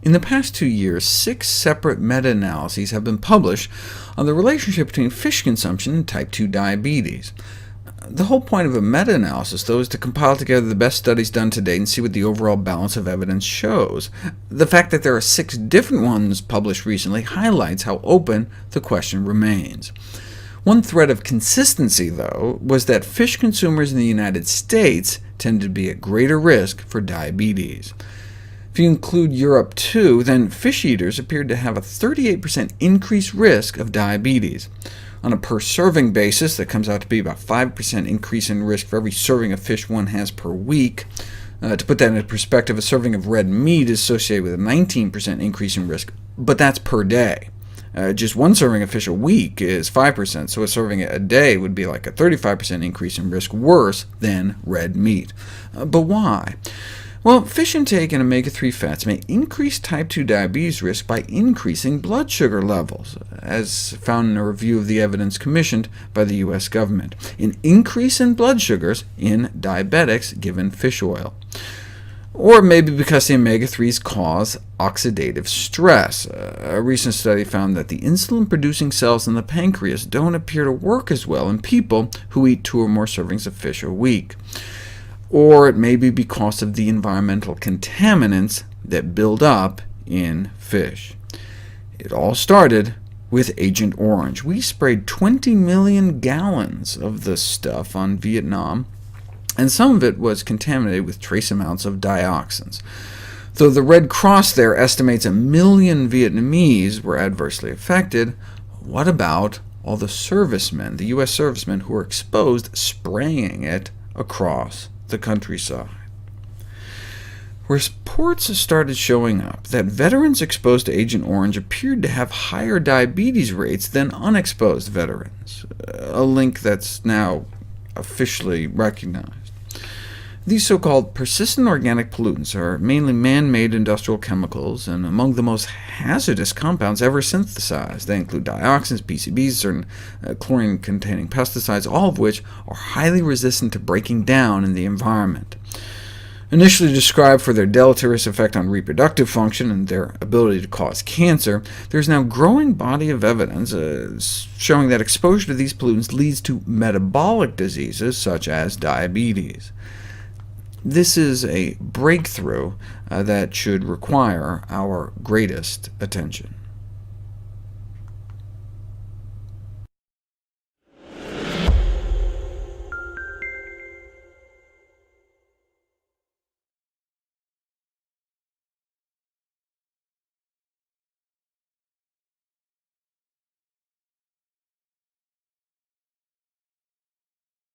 In the past 2 years, 6 separate meta-analyses have been published on the relationship between fish consumption and type 2 diabetes. The whole point of a meta-analysis, though, is to compile together the best studies done to date and see what the overall balance of evidence shows. The fact that there are 6 different ones published recently highlights how open the question remains. One thread of consistency, though, was that fish consumers in the United States tended to be at greater risk for diabetes. If you include Europe too, then fish eaters appeared to have a 38% increased risk of diabetes. On a per-serving basis, that comes out to be about 5% increase in risk for every serving of fish one has per week. To put that into perspective, a serving of red meat is associated with a 19% increase in risk, but that's per day. Just one serving of fish a week is 5%, so a serving a day would be like a 35% increase in risk, worse than red meat. But why? Well, fish intake and omega-3 fats may increase type 2 diabetes risk by increasing blood sugar levels, as found in a review of the evidence commissioned by the U.S. government. An increase in blood sugars in diabetics given fish oil. Or maybe because the omega-3s cause oxidative stress. A recent study found that the insulin-producing cells in the pancreas don't appear to work as well in people who eat 2 or more servings of fish a week. Or it may be because of the environmental contaminants that build up in fish. It all started with Agent Orange. We sprayed 20 million gallons of this stuff on Vietnam, and some of it was contaminated with trace amounts of dioxins. Though the Red Cross there estimates 1 million Vietnamese were adversely affected, what about all the servicemen, the U.S. servicemen, who were exposed spraying it across the countryside? Reports started showing up that veterans exposed to Agent Orange appeared to have higher diabetes rates than unexposed veterans, a link that's now officially recognized. These so-called persistent organic pollutants are mainly man-made industrial chemicals, and among the most hazardous compounds ever synthesized. They include dioxins, PCBs, certain chlorine-containing pesticides, all of which are highly resistant to breaking down in the environment. Initially described for their deleterious effect on reproductive function and their ability to cause cancer, there is now a growing body of evidence showing that exposure to these pollutants leads to metabolic diseases such as diabetes. This is a breakthrough that should require our greatest attention.